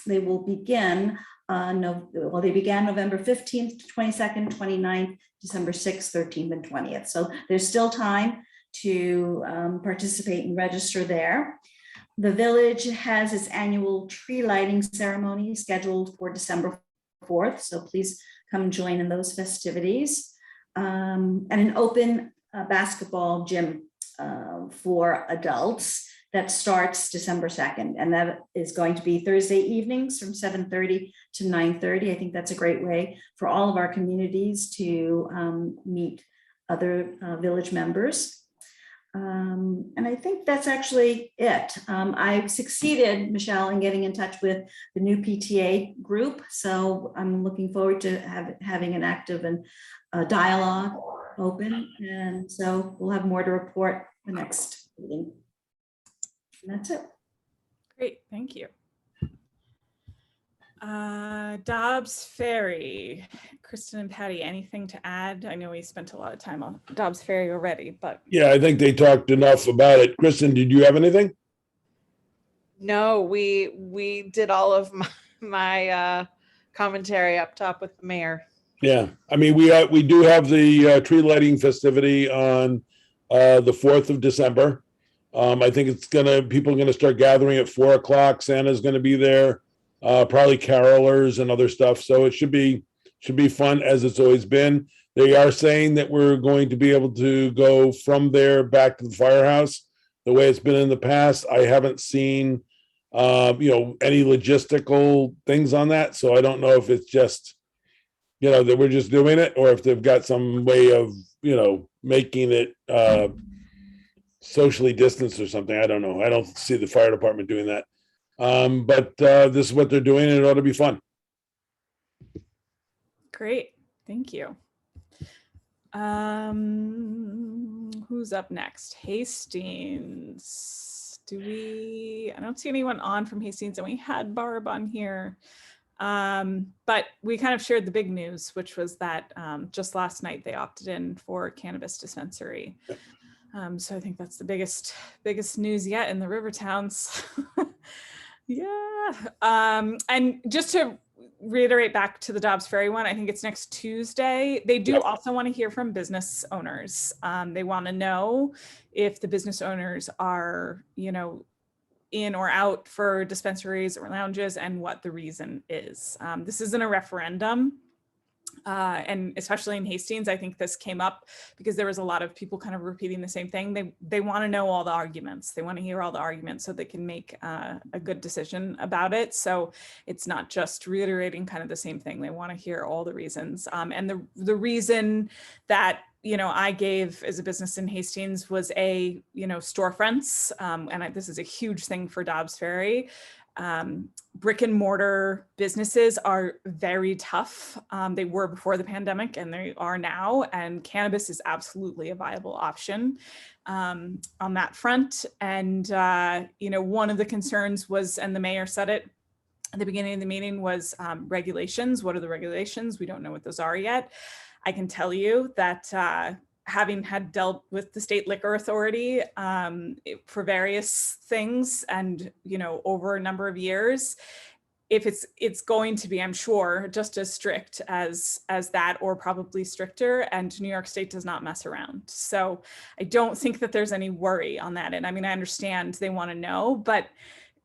Speaker 11: will begin. They began November 15th, 22nd, 29th, December 6th, 13th, and 20th. So there's still time to participate and register there. The village has its annual tree lighting ceremony scheduled for December 4th. So please come join in those festivities. And an open basketball gym for adults that starts December 2nd. And that is going to be Thursday evenings from 7:30 to 9:30. I think that's a great way for all of our communities to meet other village members. And I think that's actually it. I succeeded, Michelle, in getting in touch with the new PTA group. So I'm looking forward to having an active and dialogue open. And so we'll have more to report the next meeting. And that's it.
Speaker 1: Great, thank you. Dobbs Ferry, Kristen and Patty, anything to add? I know we spent a lot of time on Dobbs Ferry already, but.
Speaker 7: Yeah, I think they talked enough about it. Kristen, did you have anything?
Speaker 5: No, we did all of my commentary up top with the mayor.
Speaker 7: Yeah, I mean, we do have the tree lighting festivity on the 4th of December. I think people are gonna start gathering at 4 o'clock. Santa's gonna be there, probably carolers and other stuff. So it should be fun, as it's always been. They are saying that we're going to be able to go from there back to the firehouse the way it's been in the past. I haven't seen any logistical things on that, so I don't know if it's just that we're just doing it, or if they've got some way of making it socially distanced or something. I don't know. I don't see the fire department doing that. But this is what they're doing, and it ought to be fun.
Speaker 1: Great, thank you. Who's up next? Hastings. I don't see anyone on from Hastings, and we had Barb on here. But we kind of shared the big news, which was that just last night they opted in for cannabis dispensary. So I think that's the biggest news yet in the river towns. Yeah. And just to reiterate back to the Dobbs Ferry one, I think it's next Tuesday. They do also want to hear from business owners. They want to know if the business owners are, in or out for dispensaries or lounges, and what the reason is. This isn't a referendum. And especially in Hastings, I think this came up because there was a lot of people kind of repeating the same thing. They want to know all the arguments. They want to hear all the arguments so they can make a good decision about it. So it's not just reiterating kind of the same thing. They want to hear all the reasons. And the reason that I gave as a business in Hastings was storefronts. And this is a huge thing for Dobbs Ferry. Brick and mortar businesses are very tough. They were before the pandemic and they are now, and cannabis is absolutely a viable option on that front. And, one of the concerns was, and the mayor said it at the beginning of the meeting, was regulations. What are the regulations? We don't know what those are yet. I can tell you that having had dealt with the state liquor authority for various things and, over a number of years, if it's going to be, I'm sure, just as strict as that, or probably stricter, and New York State does not mess around. So I don't think that there's any worry on that. And I mean, I understand they want to know, but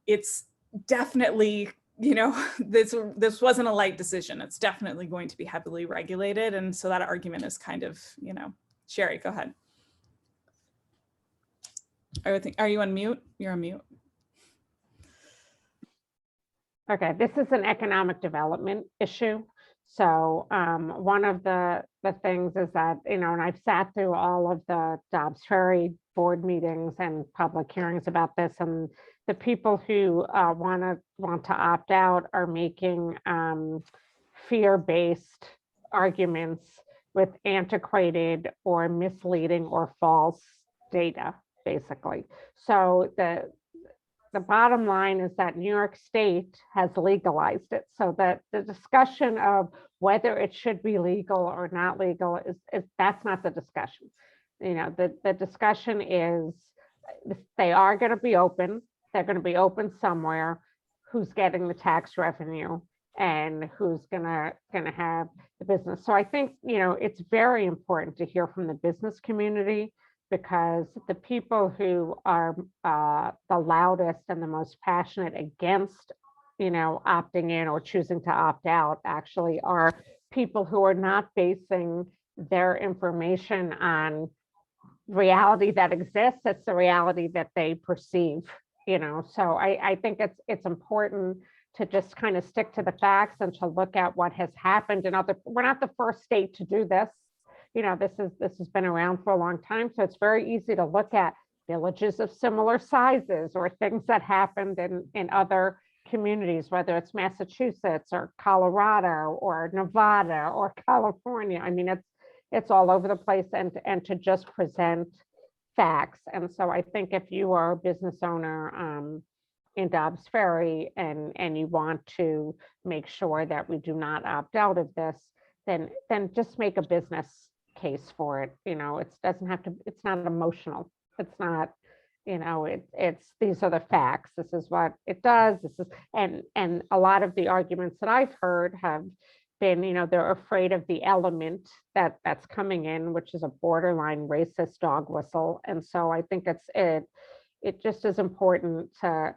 Speaker 1: it's definitely, this wasn't a light decision. It's definitely going to be heavily regulated. And so that argument is kind of, Sherry, go ahead. Are you on mute? You're on mute.
Speaker 2: Okay, this is an economic development issue. So one of the things is that, and I've sat through all of the Dobbs Ferry board meetings and public hearings about this, and the people who want to opt out are making fear-based arguments with antiquated or misleading or false data, basically. So the bottom line is that New York State has legalized it, so that the discussion of whether it should be legal or not legal is that's not the discussion. The discussion is they are going to be open. They're going to be open somewhere. Who's getting the tax revenue and who's going to have the business? So I think it's very important to hear from the business community, because the people who are the loudest and the most passionate against, opting in or choosing to opt out actually are people who are not basing their information on reality that exists. It's the reality that they perceive, So I think it's important to just kind of stick to the facts and to look at what has happened. We're not the first state to do this. This has been around for a long time, so it's very easy to look at villages of similar sizes or things that happened in other communities, whether it's Massachusetts or Colorado or Nevada or California. I mean, it's all over the place, and to just present facts. And so I think if you are a business owner in Dobbs Ferry and you want to make sure that we do not opt out of this, then just make a business case for it. It doesn't have to, it's not emotional. It's not, it's these are the facts. This is what it does. This is, and a lot of the arguments that I've heard have been, they're afraid of the element that's coming in, which is a borderline racist dog whistle. And so I think it just is important to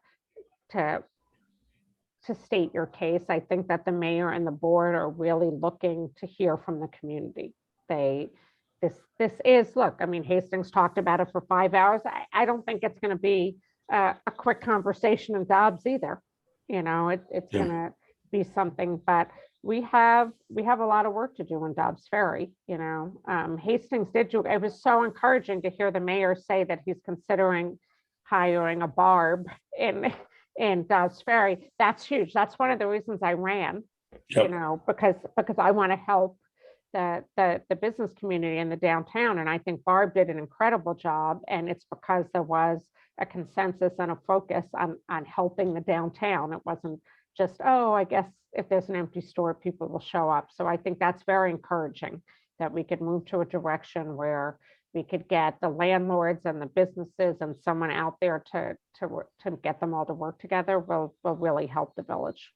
Speaker 2: state your case. I think that the mayor and the board are really looking to hear from the community. This is, look, I mean, Hastings talked about it for 5 hours. I don't think it's going to be a quick conversation in Dobbs either. It's going to be something, but we have a lot of work to do in Dobbs Ferry. Hastings did do, it was so encouraging to hear the mayor say that he's considering hiring a barb in Dobbs Ferry. That's huge. That's one of the reasons I ran, because I want to help the business community in the downtown. And I think Barb did an incredible job. And it's because there was a consensus and a focus on helping the downtown. It wasn't just, oh, I guess if there's an empty store, people will show up. So I think that's very encouraging that we could move to a direction where we could get the landlords and the businesses and someone out there to get them all to work together will really help the village.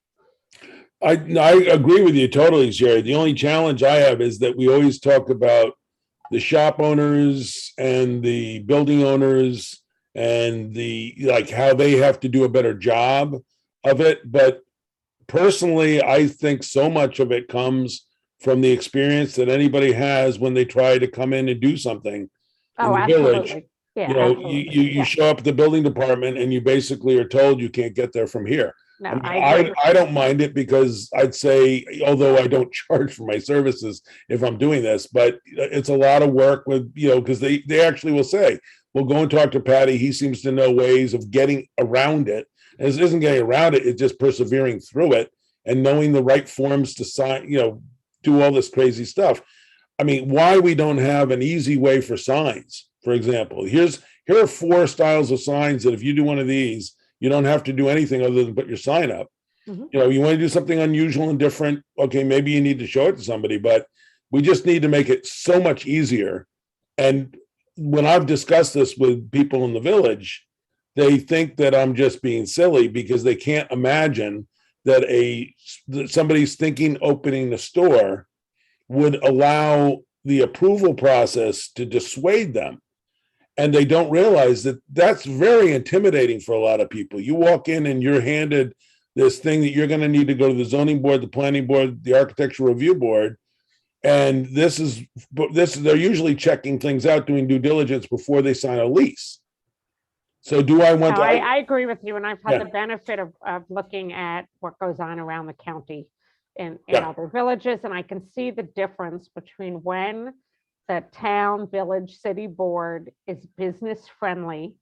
Speaker 7: I agree with you totally, Sherry. The only challenge I have is that we always talk about the shop owners and the building owners and how they have to do a better job of it. But personally, I think so much of it comes from the experience that anybody has when they try to come in and do something in the village.
Speaker 2: Yeah,
Speaker 7: you show up at the building department and you basically are told you can't get there from here.
Speaker 2: No,
Speaker 7: I don't mind it, because I'd say, although I don't charge for my services if I'm doing this, but it's a lot of work with, because they actually will say, well, go and talk to Patty. He seems to know ways of getting around it. And it isn't getting around it. It's just persevering through it and knowing the right forms to sign, do all this crazy stuff. I mean, why we don't have an easy way for signs, for example. Here are 4 styles of signs that if you do one of these, you don't have to do anything other than put your sign up.
Speaker 2: Mhm.
Speaker 7: You want to do something unusual and different. Okay, maybe you need to show it to somebody, but we just need to make it so much easier. And when I've discussed this with people in the village, they think that I'm just being silly because they can't imagine that somebody's thinking opening a store would allow the approval process to dissuade them. And they don't realize that that's very intimidating for a lot of people. You walk in and you're handed this thing that you're going to need to go to the zoning board, the planning board, the architectural review board. And they're usually checking things out, doing due diligence before they sign a lease. So do I want
Speaker 2: No,
Speaker 7: to?
Speaker 2: I agree with you, and I've had
Speaker 7: Yeah.
Speaker 2: the benefit of looking at what goes on around the county in
Speaker 7: Yeah.
Speaker 2: other villages, and I can see the difference between when the town, village, city board is business friendly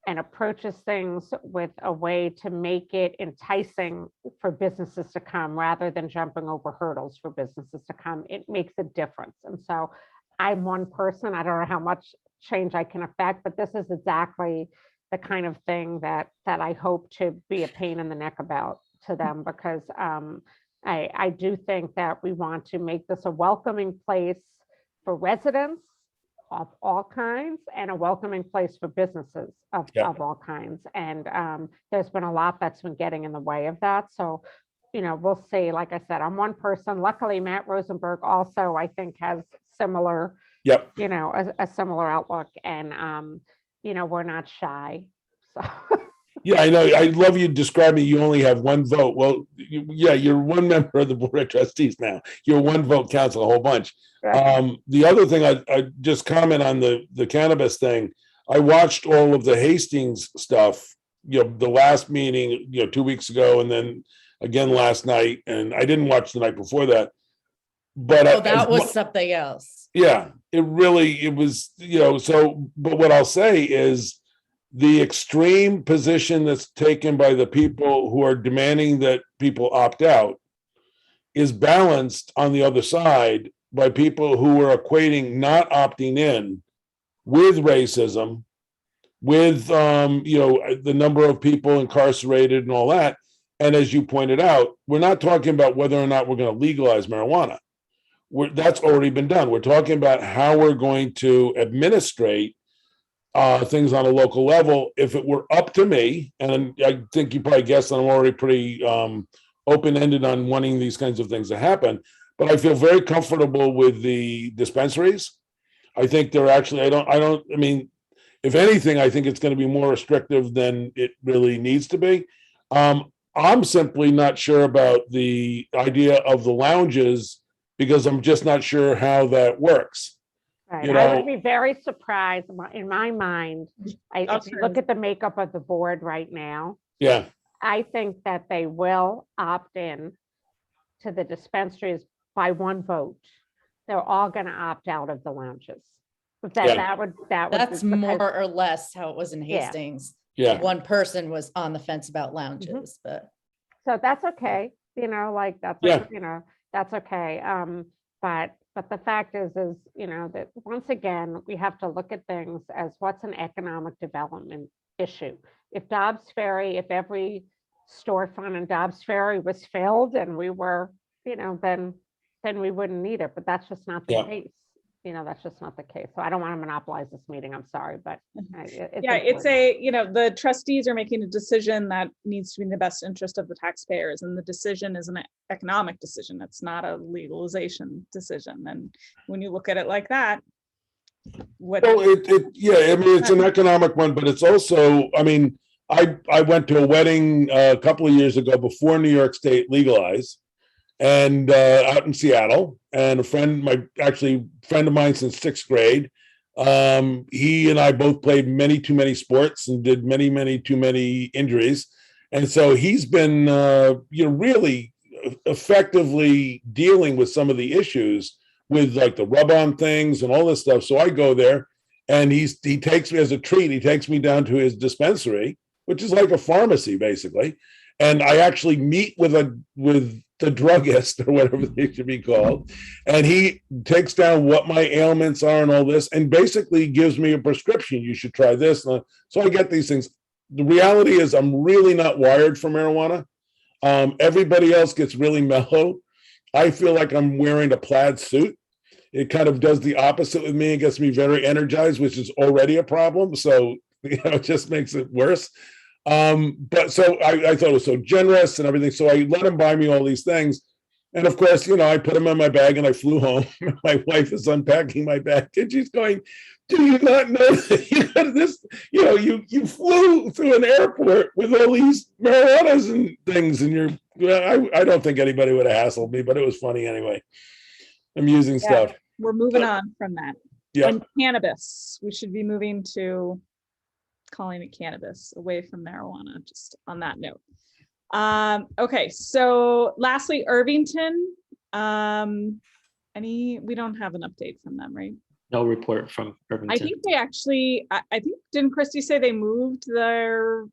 Speaker 2: and approaches things with a way to make it enticing for businesses to come rather than jumping over hurdles for businesses to come. It makes a difference. And so I'm one person, I don't know how much change I can affect, but this is exactly the kind of thing that I hope to be a pain in the neck about to them, because I do think that we want to make this a welcoming place for residents of all kinds and a welcoming place for businesses of all kinds. And there's been a lot that's been getting in the way of that. So, we'll see. Like I said, I'm one person. Luckily, Matt Rosenberg also, I think, has similar,
Speaker 7: Yep.
Speaker 2: a similar outlook. And, we're not shy. So.
Speaker 7: Yeah, I know. I love you describing you only have one vote. Well, you're one member of the Board of Trustees now. Your one vote counts a whole bunch. The other thing, I just comment on the cannabis thing. I watched all of the Hastings stuff, the last meeting, 2 weeks ago, and then again last night. And I didn't watch the night before that. But
Speaker 6: That was something else.
Speaker 7: Yeah, it was, but what I'll say is, the extreme position that's taken by the people who are demanding that people opt out is balanced on the other side by people who are equating not opting in with racism, with the number of people incarcerated and all that. And as you pointed out, we're not talking about whether or not we're going to legalize marijuana. That's already been done. We're talking about how we're going to administrate things on a local level. If it were up to me, and I think you probably guessed I'm already pretty open-ended on wanting these kinds of things to happen, but I feel very comfortable with the dispensaries. I think they're actually, I mean, if anything, I think it's going to be more restrictive than it really needs to be. I'm simply not sure about the idea of the lounges because I'm just not sure how that works.
Speaker 2: Right. I would be very surprised in my mind. If you look at the makeup of the board right now,
Speaker 7: yeah,
Speaker 2: I think that they will opt in to the dispensaries by one vote. They're all going to opt out of the lounges.
Speaker 6: That's more or less how it was in Hastings.
Speaker 7: Yeah.
Speaker 6: One person was on the fence about lounges, but
Speaker 2: so that's okay. That's okay. But the fact is, that once again, we have to look at things as what's an economic development issue. If every storefront in Dobbs Ferry was filled and we were, then we wouldn't need it, but that's just not the case. That's just not the case. So I don't want to monopolize this meeting. I'm sorry, but
Speaker 1: the trustees are making a decision that needs to be in the best interest of the taxpayers, and the decision is an economic decision. It's not a legalization decision. And when you look at it like that,
Speaker 7: it's an economic one, but it's also, I went to a wedding a couple of years ago before New York State legalized, and out in Seattle, and a friend of mine since sixth grade. He and I both played many too many sports and did many too many injuries, and so he's been really effectively dealing with some of the issues with like the rub-on things and all this stuff. So I go there, and he takes me as a treat. He takes me down to his dispensary, which is like a pharmacy basically, and I actually meet with the druggist or whatever they should be called. And he takes down what my ailments are and all this, and basically gives me a prescription. You should try this. So I get these things. The reality is I'm really not wired for marijuana. Everybody else gets really mellow. I feel like I'm wearing a plaid suit. It kind of does the opposite with me. It gets me very energized, which is already a problem. So, it just makes it worse. But so I thought it was so generous and everything. So I let him buy me all these things. And of course, I put them in my bag and I flew home. My wife is unpacking my bag and she's going, do you not know that you flew through an airport with all these marijuanas and things, and I don't think anybody would have hassled me, but it was funny anyway. Amusing stuff.
Speaker 1: We're moving on from that.
Speaker 7: Yeah.
Speaker 1: And cannabis, we should be moving to calling it cannabis, away from marijuana, just on that note. Okay, so lastly, Irvington. We don't have an update from them, right?
Speaker 3: No report from
Speaker 1: I
Speaker 3: Irvington.
Speaker 1: think they actually, I think, didn't Christy say they moved their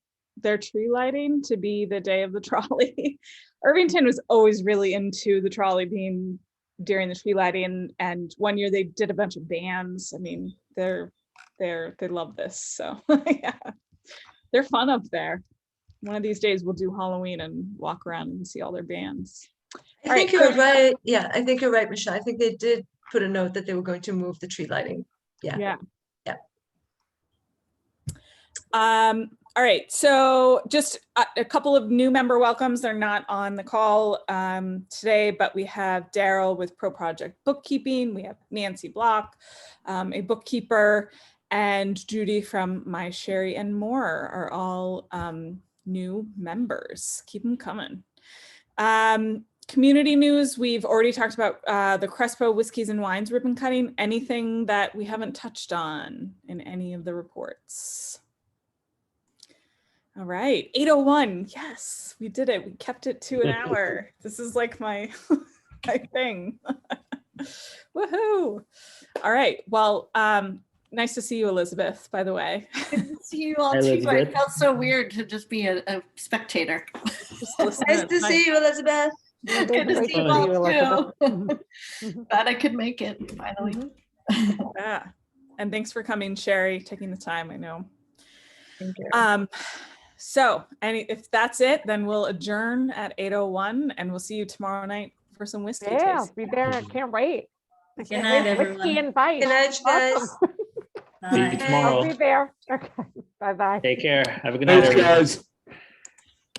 Speaker 1: tree lighting to be the day of the trolley? Irvington was always really into the trolley being during the tree lighting, and one year they did a bunch of bands. I mean, they love this, so yeah, they're fun up there. One of these days we'll do Halloween and walk around and see all their bands.
Speaker 9: I
Speaker 1: All
Speaker 9: think
Speaker 1: right,
Speaker 9: you're right. Yeah, I think you're right, Michelle. I think they did put a note that they were going to move the tree lighting. Yeah.
Speaker 1: All right, so just a couple of new member welcomes. They're not on the call today, but we have Daryl with Pro Project Bookkeeping. We have Nancy Block, a bookkeeper, and Judy from My Sherry and More are all new members. Keep them coming. Community news, we've already talked about the Crespo Whiskeys and Wines ribbon cutting. Anything that we haven't touched on in any of the reports? All right, 8:01. Yes, we did it. We kept it to an hour. This is like my thing. Woohoo. All right. Well, nice to see you, Elizabeth, by the way.
Speaker 12: Good to see you all
Speaker 3: Hi,
Speaker 12: too. I
Speaker 3: Elizabeth.
Speaker 12: felt so weird to just be a spectator.
Speaker 1: Just listen
Speaker 9: Nice to see you, Elizabeth.
Speaker 12: Good to
Speaker 2: Great
Speaker 12: see you
Speaker 2: to see you,
Speaker 12: all
Speaker 2: Elizabeth.
Speaker 12: too. Glad I could make it finally.
Speaker 1: Yeah. And thanks for coming, Sherry, taking the time, I know.
Speaker 12: Thank you.
Speaker 1: So if that's it, then we'll adjourn at 8:01 and we'll see you tomorrow night for some whiskey
Speaker 2: Yeah, I'll
Speaker 1: tasting.
Speaker 2: be there. I can't wait. I
Speaker 12: Good
Speaker 2: can't
Speaker 12: night,
Speaker 2: wait. Whiskey
Speaker 12: everyone.
Speaker 2: and bites.
Speaker 9: Good night, you guys.
Speaker 2: Awesome.
Speaker 3: See you
Speaker 12: Bye.
Speaker 3: tomorrow.
Speaker 2: I'll be there. Okay, bye-bye.
Speaker 3: Take care. Have a good night,
Speaker 7: Thanks,
Speaker 3: everyone.
Speaker 7: guys.